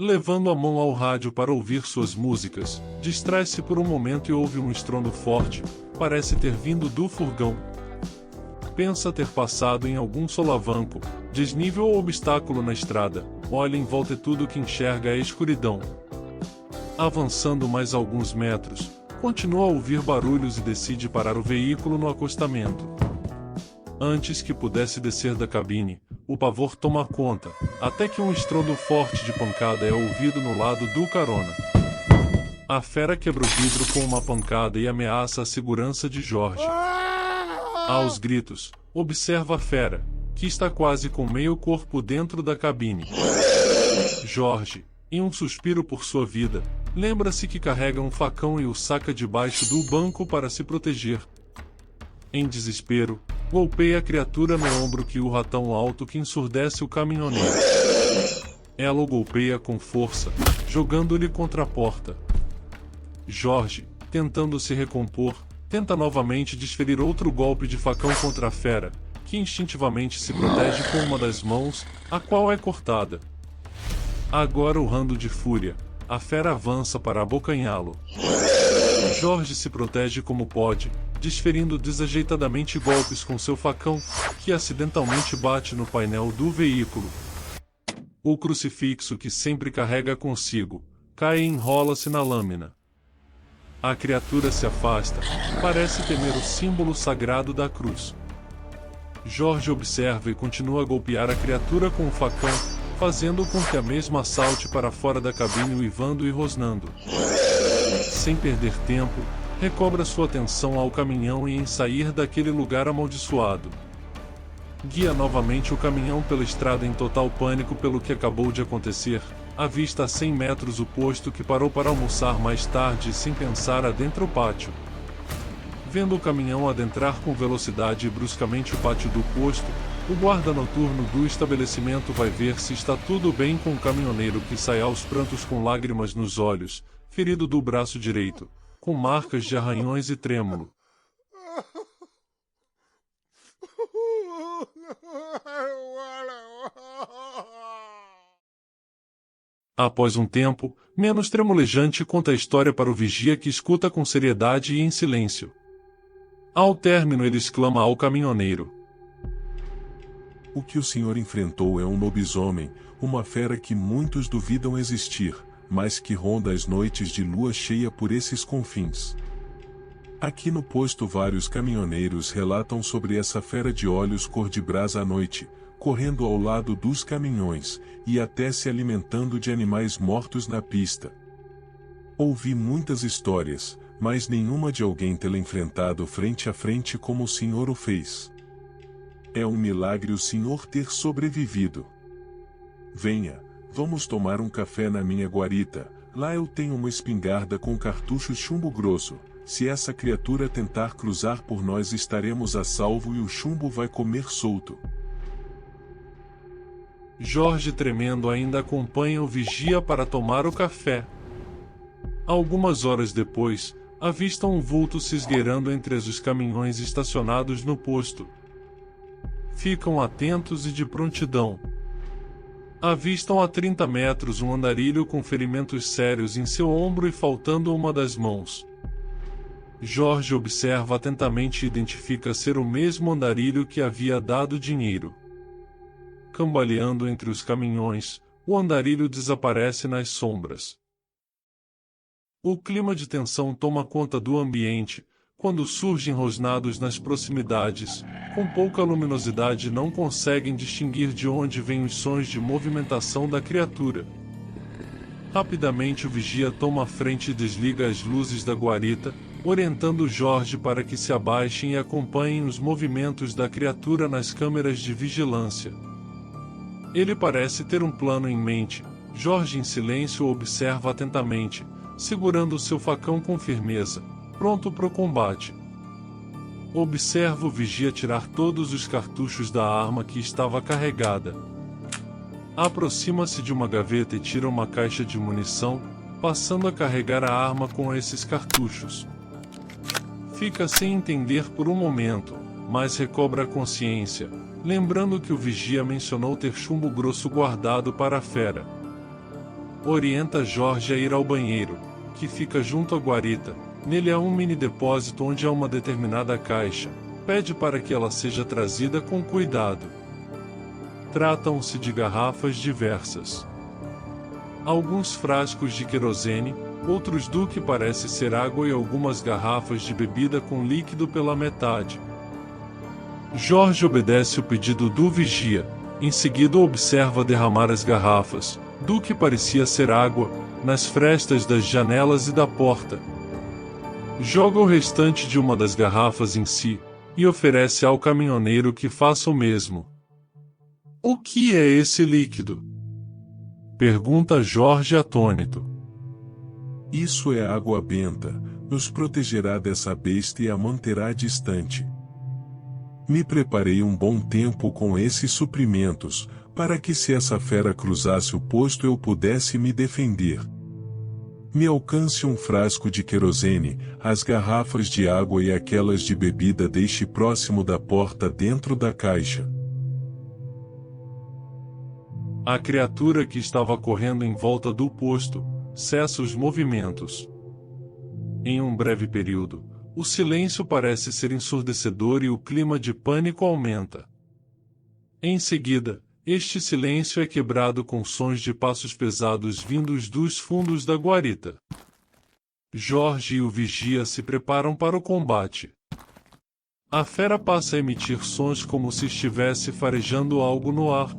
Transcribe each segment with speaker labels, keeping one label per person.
Speaker 1: Levando a mão ao rádio para ouvir suas músicas, distrai-se por um momento e ouve um estrondo forte, parece ter vindo do furgão. Pensa ter passado em algum solavanco, desnível ou obstáculo na estrada, olha em volta e tudo que enxerga é escuridão. Avançando mais alguns metros, continua a ouvir barulhos e decide parar o veículo no acostamento. Antes que pudesse descer da cabine, o pavor toma conta, até que um estrondo forte de pancada é ouvido no lado do carona. A fera quebra o vidro com uma pancada e ameaça a segurança de Jorge. Aos gritos, observa a fera, que está quase com meio corpo dentro da cabine. Jorge, em um suspiro por sua vida, lembra-se que carrega um facão e o saca debaixo do banco para se proteger. Em desespero, golpeia a criatura no ombro que urra tão alto que ensurdece o caminhoneiro. Ela o golpeia com força, jogando-lhe contra a porta. Jorge, tentando se recompor, tenta novamente desferir outro golpe de facão contra a fera, que instintivamente se protege com uma das mãos, a qual é cortada. Agora urrando de fúria, a fera avança para abocanhá-lo. Jorge se protege como pode, desferindo desajeitadamente golpes com seu facão, que acidentalmente bate no painel do veículo. O crucifixo que sempre carrega consigo, cai e enrola-se na lâmina. A criatura se afasta, parece temer o símbolo sagrado da cruz. Jorge observa e continua a golpear a criatura com o facão, fazendo com que a mesma salte para fora da cabine uivando e rosnando. Sem perder tempo, recobra sua atenção ao caminhão e em sair daquele lugar amaldiçoado. Guia novamente o caminhão pela estrada em total pânico pelo que acabou de acontecer, avista a 100 metros o posto que parou para almoçar mais tarde e sem pensar adentra o pátio. Vendo o caminhão adentrar com velocidade e bruscamente o pátio do posto, o guarda noturno do estabelecimento vai ver se está tudo bem com o caminhoneiro que sai aos prantos com lágrimas nos olhos, ferido do braço direito, com marcas de arranhões e trêmulo. Após um tempo, menos tremulejante conta a história para o vigia que escuta com seriedade e em silêncio. Ao término ele exclama ao caminhoneiro:
Speaker 2: "O que o senhor enfrentou é um lobisomem, uma fera que muitos duvidam existir, mas que ronda as noites de lua cheia por esses confins. Aqui no posto vários caminhoneiros relatam sobre essa fera de olhos cor de brasa à noite, correndo ao lado dos caminhões, e até se alimentando de animais mortos na pista. Ouvi muitas histórias, mas nenhuma de alguém tê-la enfrentado frente a frente como o senhor o fez. É um milagre o senhor ter sobrevivido. Venha, vamos tomar um café na minha guarita, lá eu tenho uma espingarda com cartucho chumbo grosso. Se essa criatura tentar cruzar por nós estaremos a salvo e o chumbo vai comer solto."
Speaker 1: Jorge, tremendo, ainda acompanha o vigia para tomar o café. Algumas horas depois, avistam um vulto se esgueirando entre os caminhões estacionados no posto. Ficam atentos e de prontidão. Avistam a 30 metros um andarilho com ferimentos sérios em seu ombro e faltando uma das mãos. Jorge observa atentamente e identifica ser o mesmo andarilho que havia dado dinheiro. Cambaleando entre os caminhões, o andarilho desaparece nas sombras. O clima de tensão toma conta do ambiente, quando surgem rosnados nas proximidades, com pouca luminosidade não conseguem distinguir de onde vêm os sons de movimentação da criatura. Rapidamente o vigia toma a frente e desliga as luzes da guarita, orientando Jorge para que se abaixem e acompanhem os movimentos da criatura nas câmeras de vigilância. Ele parece ter um plano em mente. Jorge em silêncio o observa atentamente, segurando seu facão com firmeza, pronto para o combate. Observa o vigia tirar todos os cartuchos da arma que estava carregada. Aproxima-se de uma gaveta e tira uma caixa de munição, passando a carregar a arma com esses cartuchos. Fica sem entender por um momento, mas recobra a consciência, lembrando que o vigia mencionou ter chumbo grosso guardado para a fera. Orienta Jorge a ir ao banheiro, que fica junto à guarita. Nele há um mini depósito onde há uma determinada caixa. Pede para que ela seja trazida com cuidado. Tratam-se de garrafas diversas. Alguns frascos de querosene, outros do que parece ser água e algumas garrafas de bebida com líquido pela metade. Jorge obedece o pedido do vigia. Em seguida observa derramar as garrafas, do que parecia ser água, nas frestas das janelas e da porta. Joga o restante de uma das garrafas em si, e oferece ao caminhoneiro que faça o mesmo. O que é esse líquido? Pergunta Jorge atônito.
Speaker 2: Isso é água benta, nos protegerá dessa besta e a manterá distante. Me preparei um bom tempo com esses suprimentos, para que se essa fera cruzasse o posto eu pudesse me defender. Me alcance um frasco de querosene, as garrafas de água e aquelas de bebida deixe próximo da porta dentro da caixa.
Speaker 1: A criatura que estava correndo em volta do posto, cessa os movimentos. Em um breve período, o silêncio parece ser ensurdecedor e o clima de pânico aumenta. Em seguida, este silêncio é quebrado com sons de passos pesados vindos dos fundos da guarita. Jorge e o vigia se preparam para o combate. A fera passa a emitir sons como se estivesse farejando algo no ar.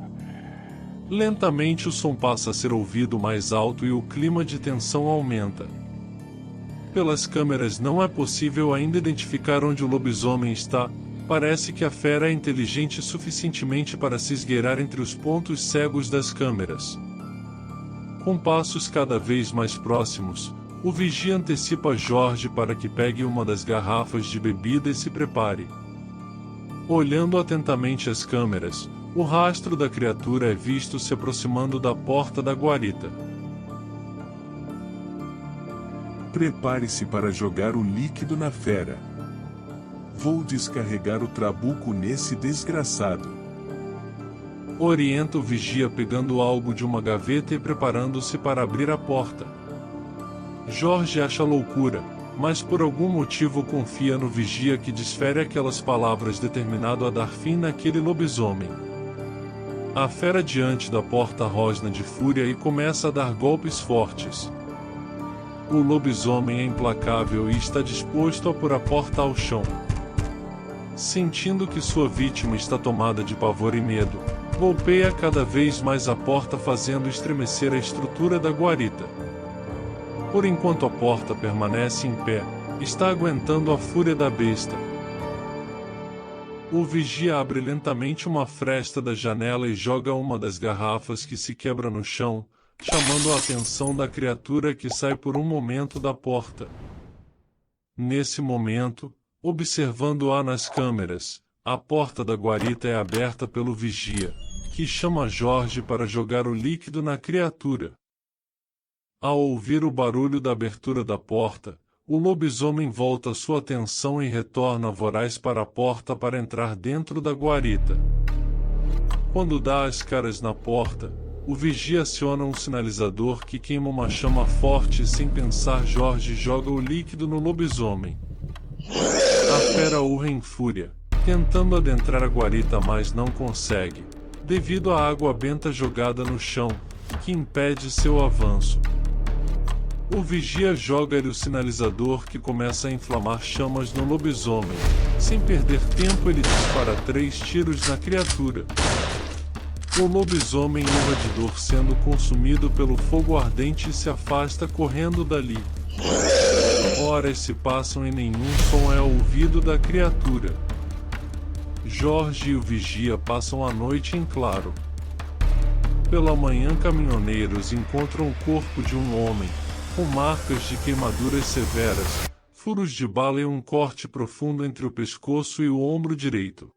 Speaker 1: Lentamente o som passa a ser ouvido mais alto e o clima de tensão aumenta. Pelas câmeras não é possível ainda identificar onde o lobisomem está. Parece que a fera é inteligente suficientemente para se esgueirar entre os pontos cegos das câmeras. Com passos cada vez mais próximos, o vigia antecipa Jorge para que pegue uma das garrafas de bebida e se prepare. Olhando atentamente as câmeras, o rastro da criatura é visto se aproximando da porta da guarita.
Speaker 2: Prepare-se para jogar o líquido na fera. Vou descarregar o trabuco nesse desgraçado.
Speaker 1: Orienta o vigia pegando algo de uma gaveta e preparando-se para abrir a porta. Jorge acha loucura, mas por algum motivo confia no vigia que desfere aquelas palavras determinado a dar fim naquele lobisomem. A fera diante da porta rosna de fúria e começa a dar golpes fortes. O lobisomem é implacável e está disposto a pôr a porta ao chão. Sentindo que sua vítima está tomada de pavor e medo, golpeia cada vez mais a porta fazendo estremecer a estrutura da guarita. Por enquanto a porta permanece em pé, está aguentando a fúria da besta. O vigia abre lentamente uma fresta da janela e joga uma das garrafas que se quebra no chão, chamando a atenção da criatura que sai por um momento da porta. Nesse momento, observando-a nas câmeras, a porta da guarita é aberta pelo vigia, que chama Jorge para jogar o líquido na criatura. Ao ouvir o barulho da abertura da porta, o lobisomem volta sua atenção e retorna voraz para a porta para entrar dentro da guarita. Quando dá as caras na porta, o vigia aciona um sinalizador que queima uma chama forte e sem pensar Jorge joga o líquido no lobisomem. A fera urra em fúria, tentando adentrar a guarita mas não consegue, devido à água benta jogada no chão, que impede seu avanço. O vigia joga-lhe o sinalizador que começa a inflamar chamas no lobisomem. Sem perder tempo ele dispara 3 tiros na criatura. O lobisomem urra de dor sendo consumido pelo fogo ardente e se afasta correndo dali. Horas se passam e nenhum som é ouvido da criatura. Jorge e o vigia passam a noite em claro. Pela manhã caminhoneiros encontram o corpo de um homem, com marcas de queimaduras severas, furos de bala e um corte profundo entre o pescoço e o ombro direito.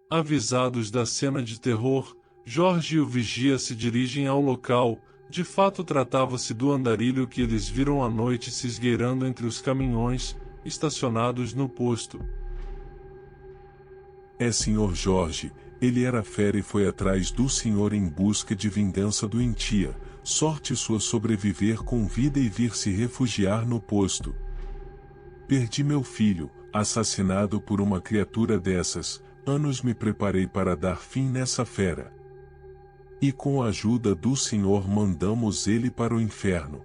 Speaker 1: Avisados da cena de terror, Jorge e o vigia se dirigem ao local. De fato tratava-se do andarilho que eles viram à noite se esgueirando entre os caminhões, estacionados no posto.
Speaker 2: É Sr. Jorge, ele era fera e foi atrás do senhor em busca de vingança doentia. sorte sua sobreviver com vida e vir se refugiar no posto. Perdi meu filho, assassinado por uma criatura dessas, anos me preparei para dar fim nessa fera. E com a ajuda do Senhor mandamos ele para o inferno.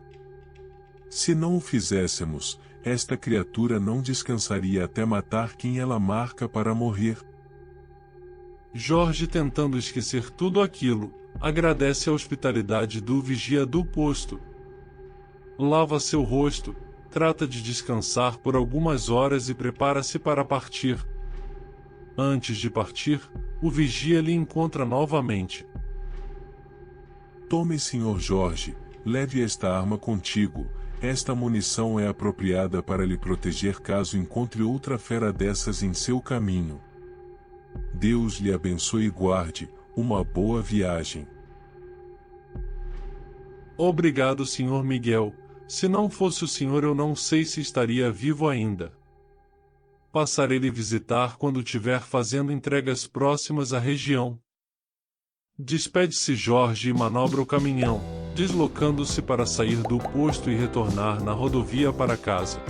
Speaker 2: Se não o fizéssemos, esta criatura não descansaria até matar quem ela marca para morrer.
Speaker 1: Jorge, tentando esquecer tudo aquilo, agradece a hospitalidade do vigia do posto. Lava seu rosto, trata de descansar por algumas horas e prepara-se para partir. Antes de partir, o vigia lhe encontra novamente.
Speaker 2: Tome, Sr. Jorge, leve esta arma contigo. Esta munição é apropriada para lhe proteger caso encontre outra fera dessas em seu caminho. Deus lhe abençoe e guarde. Uma boa viagem.
Speaker 1: Obrigado, Sr. Miguel. Se não fosse o senhor, eu não sei se estaria vivo ainda. Passarei lhe visitar quando tiver fazendo entregas próximas à região. Despede-se Jorge e manobra o caminhão, deslocando-se para sair do posto e retornar na rodovia para casa.